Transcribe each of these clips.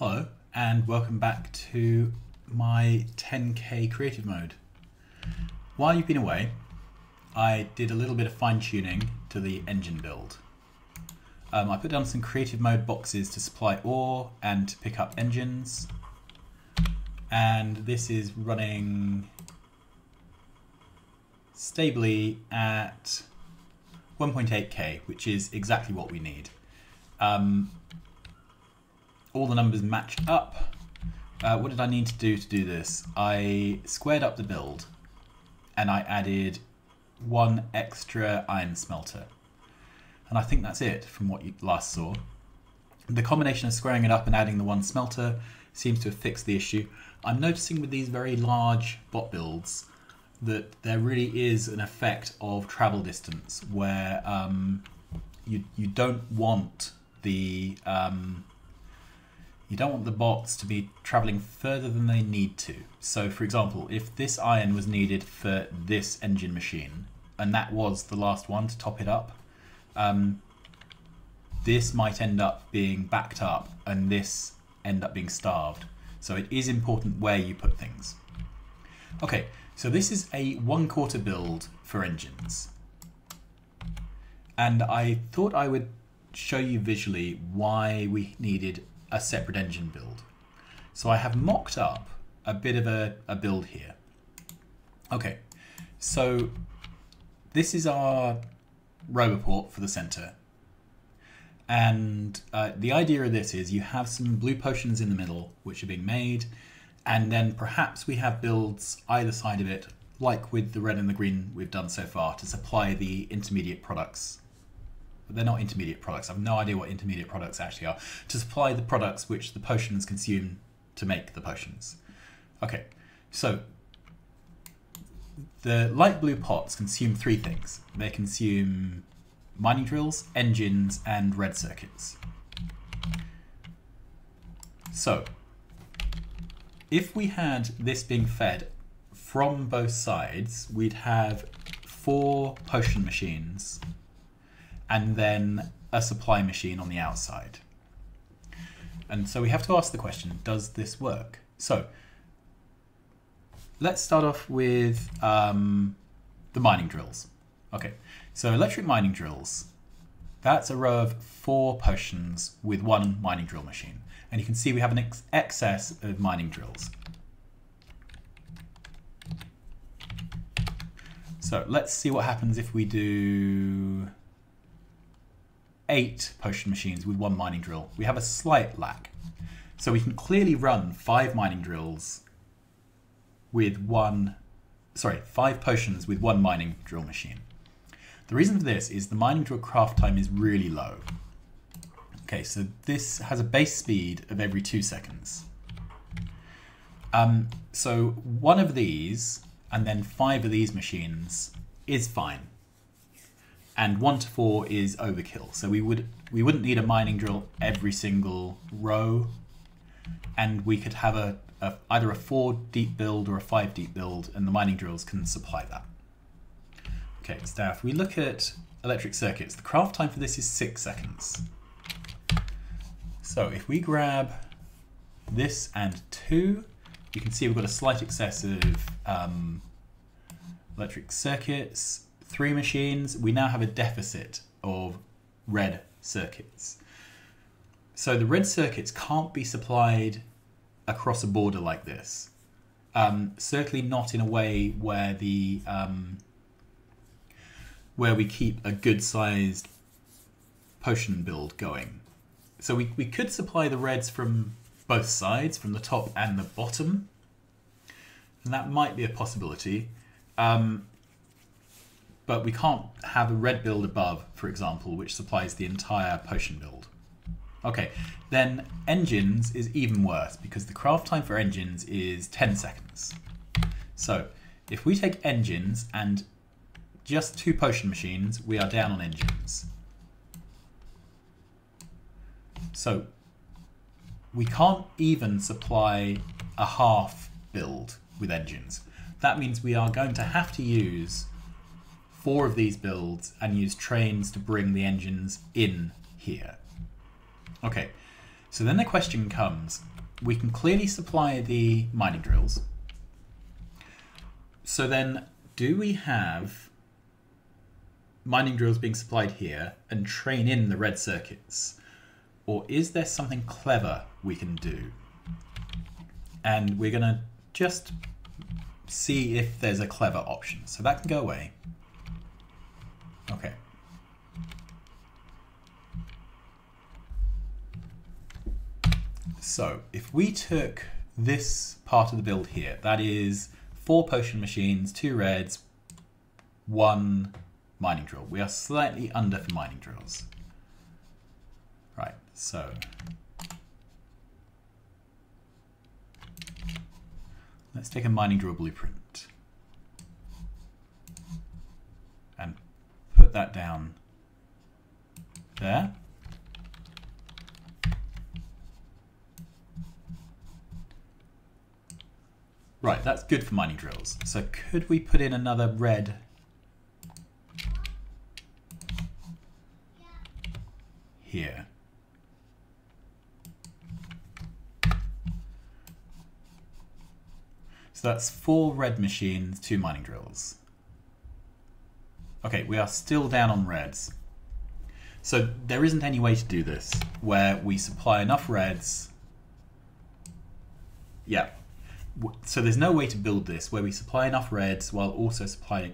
Hello and welcome back to my 10K creative mode. While you've been away, I did a little bit of fine-tuning to the engine build. I put down some creative mode boxes to supply ore and to pick up engines, and this is running stably at 1.8K, which is exactly what we need. All the numbers match up. What did I need to do this? I squared up the build and I added one extra iron smelter. And I think that's it from what you last saw. The combination of squaring it up and adding the one smelter seems to have fixed the issue. I'm noticing with these very large bot builds that there really is an effect of travel distance where you don't want the bots to be traveling further than they need to. So for example, if this iron was needed for this engine machine, and that was the last one to top it up, this might end up being backed up and this end up being starved. So it is important where you put things. Okay, so this is a 1/4 build for engines. And I thought I would show you visually why we needed a separate engine build. So I have mocked up a bit of a build here. Okay, so this is our Roboport for the center. And the idea of this is you have some blue potions in the middle which are being made, and then perhaps we have builds either side of it, like with the red and the green we've done so far, to supply the intermediate products. They're not intermediate products. I have no idea what intermediate products actually are. To supply the products which the potions consume to make the potions. Okay, so the light blue pots consume three things. They consume mining drills, engines, and red circuits. So if we had this being fed from both sides, we'd have 4 potion machines and then a supply machine on the outside. And so we have to ask the question, does this work? So let's start off with the mining drills. Okay, so electric mining drills, that's a row of 4 potions with 1 mining drill machine. And you can see we have an excess of mining drills. So let's see what happens if we do 8 potion machines with 1 mining drill. We have a slight lack. So we can clearly run 5 mining drills with 5 potions with 1 mining drill machine. The reason for this is the mining drill craft time is really low. Okay, so this has a base speed of every 2 seconds. So 1 of these and then 5 of these machines is fine. And 1 to 4 is overkill. So we wouldn't need a mining drill every single row, and we could have either a 4 deep build or a 5 deep build, and the mining drills can supply that. Okay, so now if we look at electric circuits, the craft time for this is 6 seconds. So if we grab this and 2, you can see we've got a slight excess of electric circuits. 3 machines, we now have a deficit of red circuits. So the red circuits can't be supplied across a border like this. Certainly not in a way where where we keep a good sized potion build going. So we could supply the reds from both sides, from the top and the bottom, and that might be a possibility. But we can't have a red build above, for example, which supplies the entire potion build. Okay, then engines is even worse because the craft time for engines is 10 seconds. So if we take engines and just 2 potion machines, we are down on engines. So we can't even supply a half build with engines. That means we are going to have to use 4 of these builds and use trains to bring the engines in here. Okay, So then the question comes, we can clearly supply the mining drills. So then do we have mining drills being supplied here and train in the red circuits? Or is there something clever we can do? And we're going to just see if there's a clever option. So that can go away. Okay. So if we took this part of the build here, that is 4 potion machines, 2 reds, 1 mining drill. We are slightly under for mining drills. Right, so let's take a mining drill blueprint and put that down there. Right, that's good for mining drills. So could we put in another red here? So that's 4 red machines, 2 mining drills. Okay, we are still down on reds. So there isn't any way to do this where we supply enough reds. Yeah. So there's no way to build this where we supply enough reds while also supplying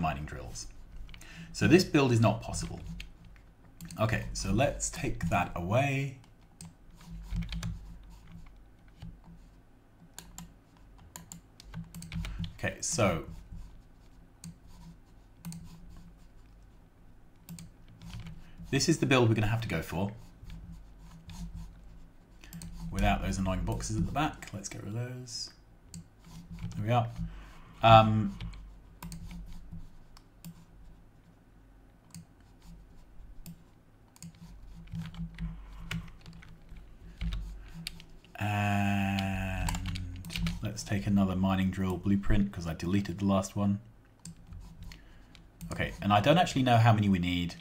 mining drills. So this build is not possible. Okay, so let's take that away. Okay, so this is the build we're going to have to go for. Without those annoying boxes at the back. Let's get rid of those. There we are. And let's take another mining drill blueprint because I deleted the last one. Okay, and I don't actually know how many we need.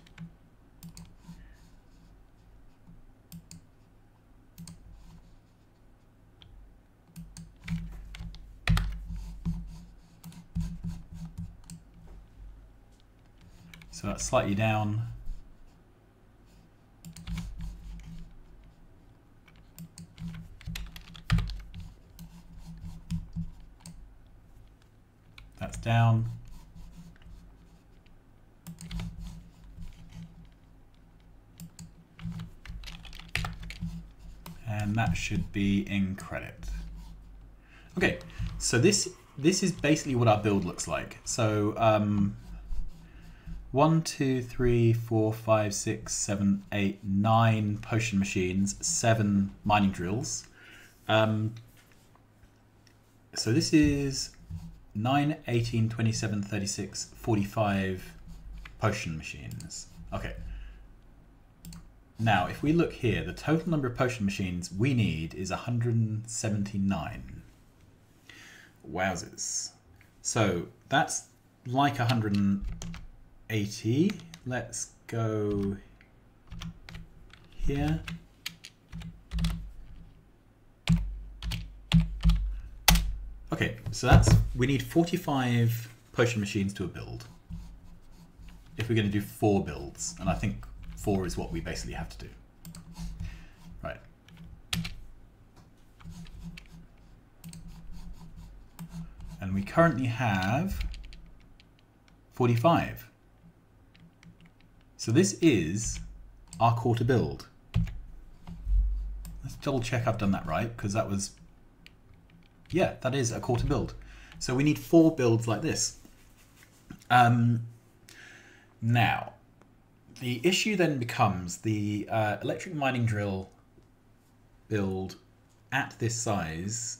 So that's slightly down. That's down. And that should be in credit. Okay, so this is basically what our build looks like. So 1, 2, 3, 4, 5, 6, 7, 8, 9 potion machines, 7 mining drills. So this is 9, 18, 27, 36, 45 potion machines. Okay. Now, if we look here, the total number of potion machines we need is 179. Wowzers. So that's like 180. Let's go here. Okay, so we need 45 potion machines to a build. If we're going to do 4 builds, and I think 4 is what we basically have to do. Right. And we currently have 45. So this is our quarter build. Let's double check I've done that right, because that was, yeah, that is a quarter build. So we need 4 builds like this. Now, the issue then becomes the electric mining drill build at this size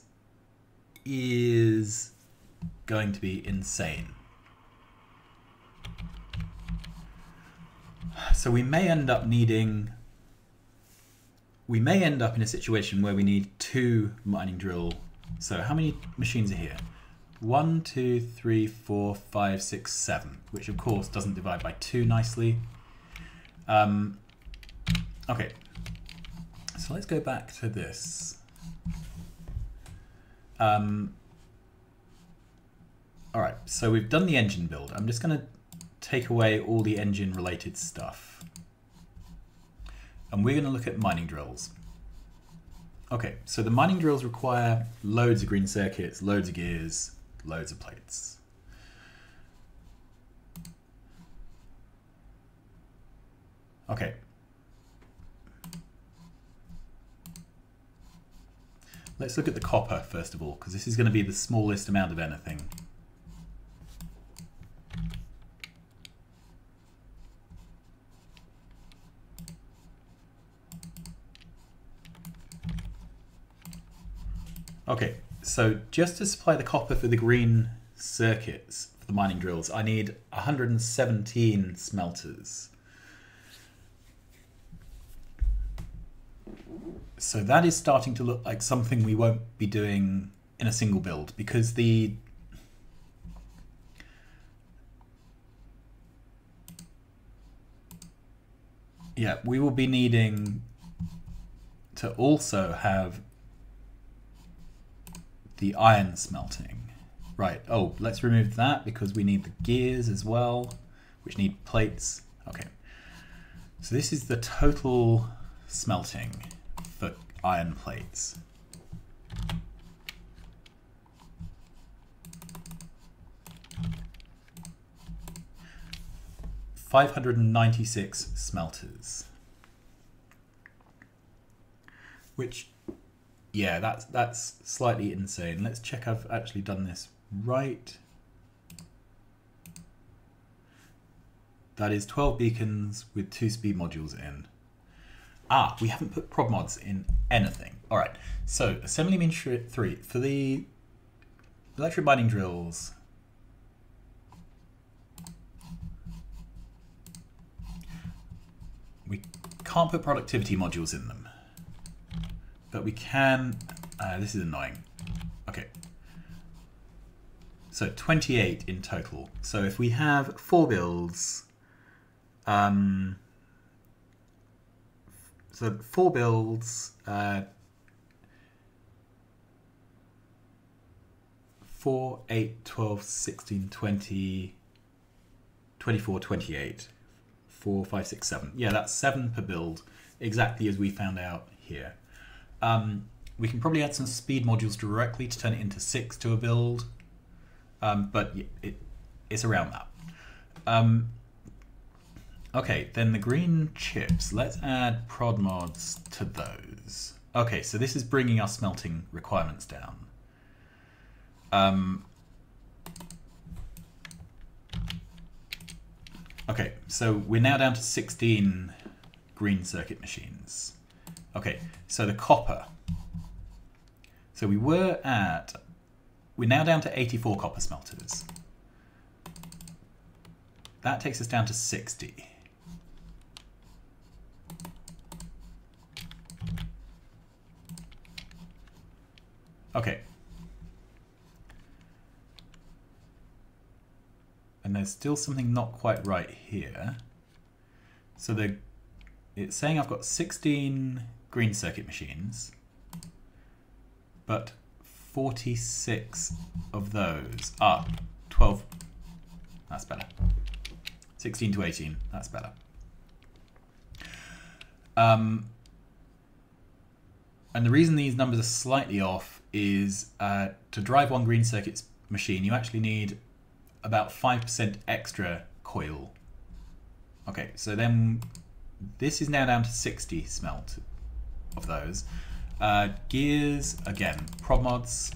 is going to be insane. So we may end up in a situation where we need 2 mining drill. So how many machines are here? 1, 2, 3, 4, 5, 6, 7, which of course doesn't divide by 2 nicely. Okay, So let's go back to this. All right, so we've done the engine build. I'm just going to take away all the engine related stuff. And we're going to look at mining drills. Okay, so the mining drills require loads of green circuits, loads of gears, loads of plates. Okay. Let's look at the copper first of all, because this is going to be the smallest amount of anything. Okay, so just to supply the copper for the green circuits for the mining drills, I need 117 smelters. So that is starting to look like something we won't be doing in a single build, because we will be needing to also have the iron smelting. Right, oh, let's remove that because we need the gears as well, which need plates. Okay, so this is the total smelting for iron plates. $596 smelters, which, yeah, that's slightly insane. Let's check I've actually done this right. That is 12 beacons with 2 speed modules in. Ah, we haven't put prod mods in anything. All right, so assembly means 3 for the electric mining drills. We can't put productivity modules in them, but we can. This is annoying. Okay, so 28 in total. So if we have 4 builds, so 4 builds, 4, 8, 12, 16, 20, 24, 28, 4, 5, 6, 7. Yeah, that's 7 per build, exactly as we found out here. We can probably add some speed modules directly to turn it into 6 to a build, but it's around that. Okay, then the green chips, let's add prod mods to those. Okay, so this is bringing our smelting requirements down. Okay, so we're now down to 16 green circuit machines. Okay, so the copper. So we're now down to 84 copper smelters. That takes us down to 60. Okay. And there's still something not quite right here. So it's saying I've got 16 green circuit machines, but 46 of those are 12. That's better. 16 to 18, that's better. And the reason these numbers are slightly off is to drive one green circuit machine, you actually need about 5% extra coil. Okay, so then this is now down to 60 smelt of those. Gears, again, prod mods.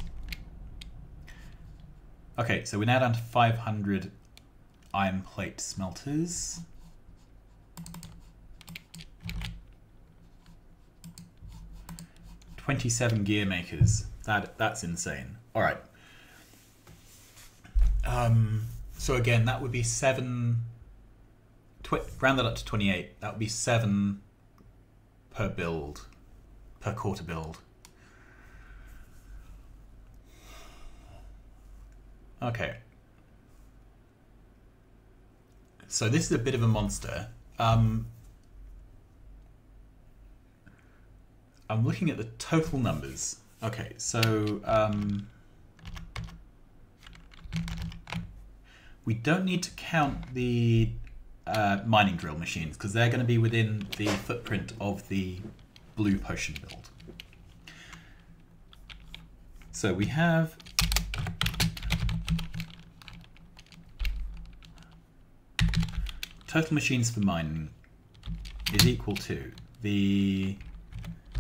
Okay, so we're now down to 500 iron plate smelters. $27 gear makers. That's insane. All right. So again, that would be 7. Round that up to 28. That would be 7 per build, per quarter build. Okay. So this is a bit of a monster. I'm looking at the total numbers. Okay, so we don't need to count the mining drill machines because they're going to be within the footprint of the blue potion build. So we have total machines for mining is equal to the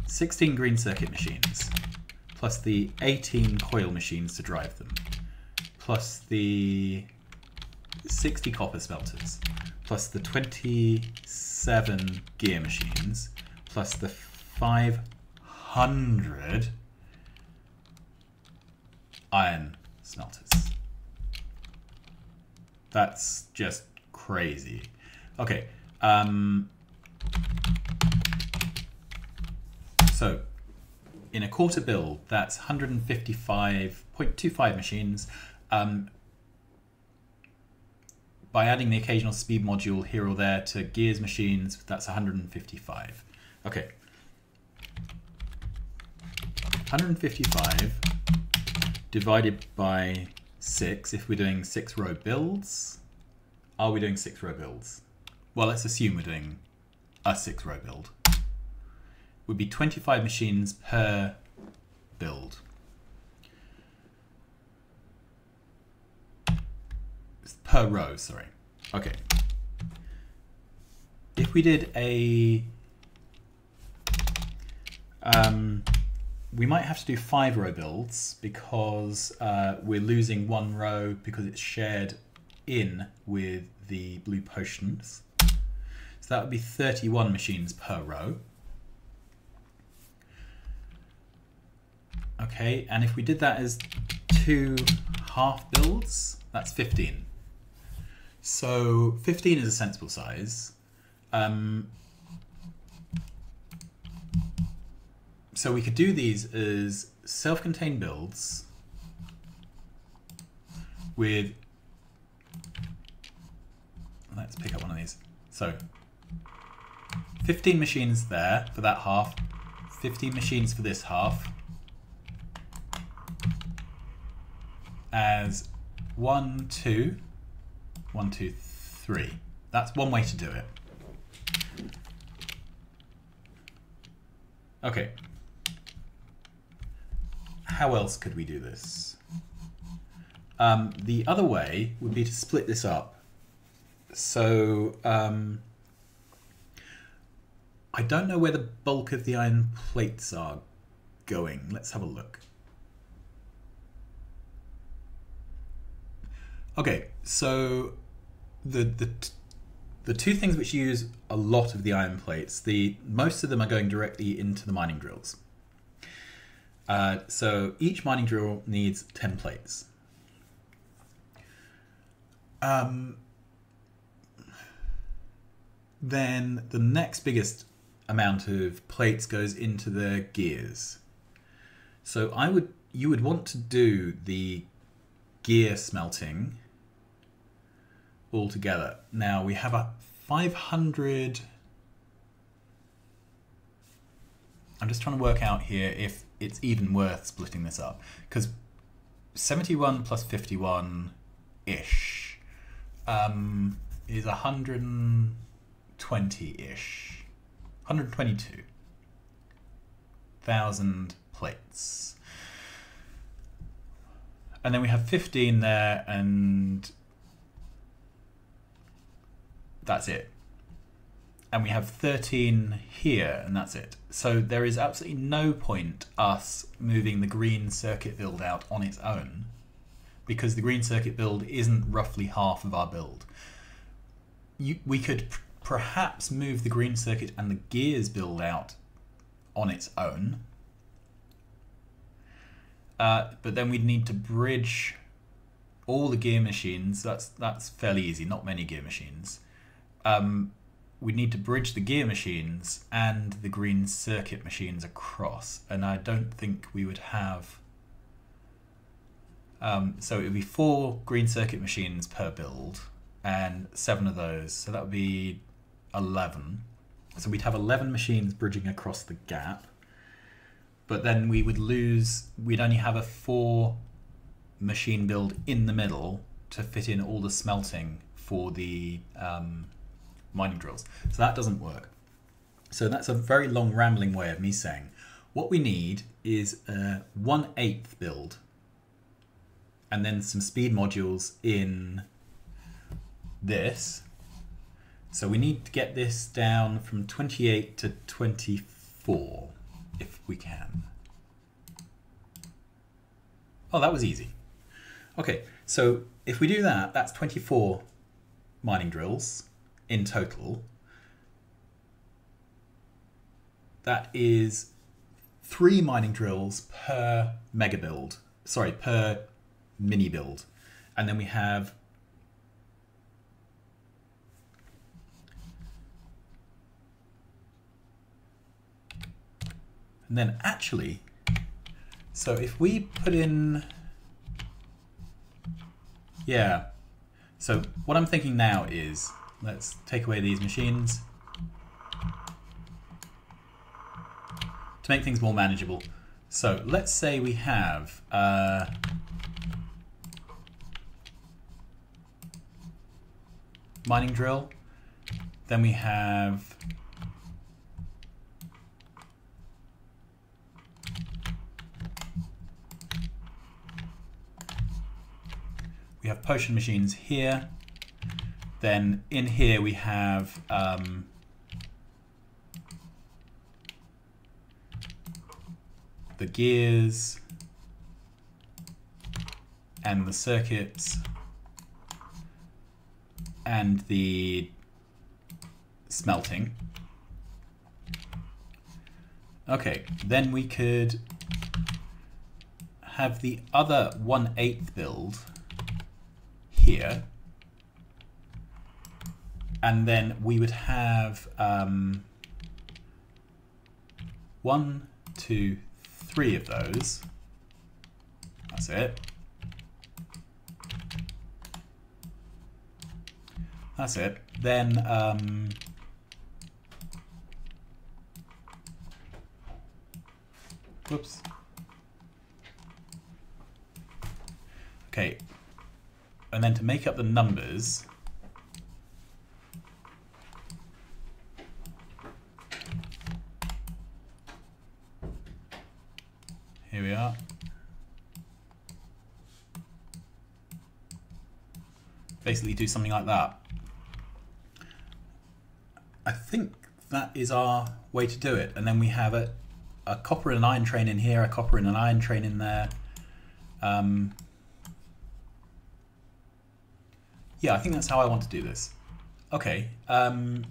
16 green circuit machines plus the 18 coil machines to drive them plus the 60 copper smelters plus the 27 gear machines plus the 500 iron smelters. That's just crazy. Okay, so in a quarter build, that's 155.25 machines. By adding the occasional speed module here or there to gears machines, that's 155. Okay, 155 divided by 6, if we're doing 6-row builds. Are we doing 6-row builds? Well, let's assume we're doing a 6-row build. Would be 25 machines per build. Per row, sorry. Okay. If we did a... we might have to do 5-row builds because we're losing 1 row because it's shared in with the blue potions. So that would be 31 machines per row. Okay, and if we did that as 2 half builds, that's 15. So 15 is a sensible size. So we could do these as self-contained builds with, let's pick up one of these. So 15 machines there for that half, 15 machines for this half, as 1, 2, 1, 2, 3. That's one way to do it. Okay. How else could we do this? The other way would be to split this up. So I don't know where the bulk of the iron plates are going. Let's have a look. Okay, so the two things which use a lot of the iron plates, most of them are going directly into the mining drills. So each mining drill needs 10 plates. Then the next biggest amount of plates goes into the gears. So you would want to do the gear smelting all together. Now we have a 500. I'm just trying to work out here if it's even worth splitting this up, because 71 plus 51-ish is 120-ish, 122,000 plates. And then we have 15 there, and that's it. And we have 13 here, and that's it. So there is absolutely no point us moving the green circuit build out on its own, because the green circuit build isn't roughly half of our build. We could perhaps move the green circuit and the gears build out on its own, but then we'd need to bridge all the gear machines. That's fairly easy, not many gear machines. We'd need to bridge the gear machines and the green circuit machines across, and I don't think we would have... so it would be 4 green circuit machines per build, and 7 of those, so that would be 11. So we'd have 11 machines bridging across the gap, but then we would lose, we'd only have a 4 machine build in the middle to fit in all the smelting for the mining drills. So that doesn't work. So that's a very long rambling way of me saying what we need is a 1/8 build and then some speed modules in this. So we need to get this down from 28 to 24 if we can. Oh, that was easy. Okay, so if we do that, that's 24 mining drills in total. That is 3 mining drills per mega build, sorry, per mini build. And then we have and then actually, so if we put in, yeah, so what I'm thinking now is, let's take away these machines to make things more manageable. So let's say we have mining drill, then we have potion machines here. Then in here we have the gears and the circuits and the smelting. Okay, then we could have the other 1/8 build here, and then we would have 1, 2, 3 of those. That's it. That's it. Then whoops. Okay. And then to make up the numbers, here we are. Basically do something like that. I think that is our way to do it. And then we have a copper and an iron train in here, a copper and an iron train in there. Yeah, I think that's how I want to do this. Okay, and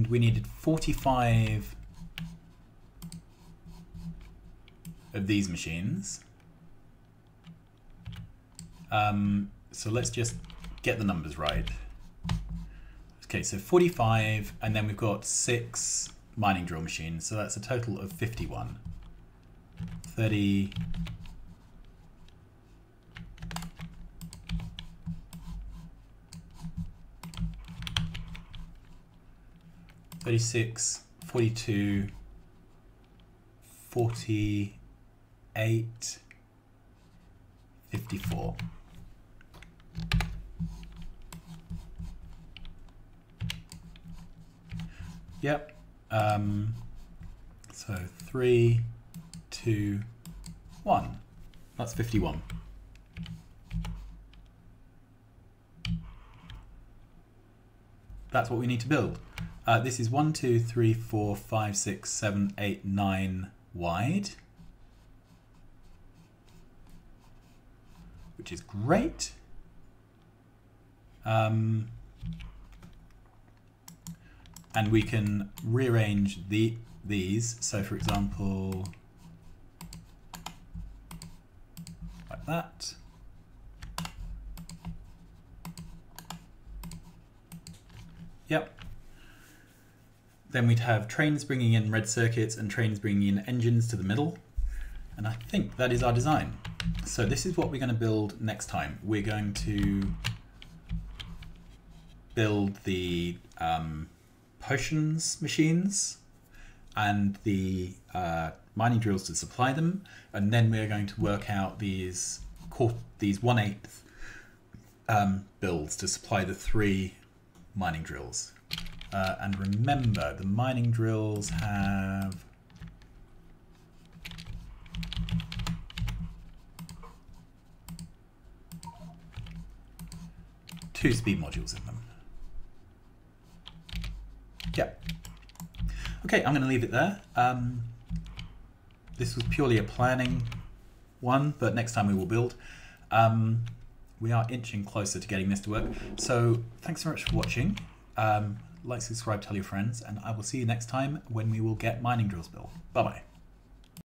we needed 45 of these machines. So let's just get the numbers right. Okay, so 45, and then we've got 6 mining drill machines, so that's a total of 51. 30. 36, 42, 48, 54. Yep. So 3, 2, 1. That's 51. That's what we need to build. This is 1, 2, 3, 4, 5, 6, 7, 8, 9 wide, which is great. And we can rearrange these. So for example, like that. Yep. Then we'd have trains bringing in red circuits and trains bringing in engines to the middle. And I think that is our design. So this is what we're going to build next time. We're going to build the potions machines, and the mining drills to supply them, and then we're going to work out these 1/8 builds to supply the 3 mining drills. And remember, the mining drills have two speed modules in them. Yep. Okay, I'm going to leave it there. This was purely a planning one, but next time we will build. We are inching closer to getting this to work. So thanks so much for watching. Like, subscribe, tell your friends, and I will see you next time when we will get mining drills built. Bye-bye.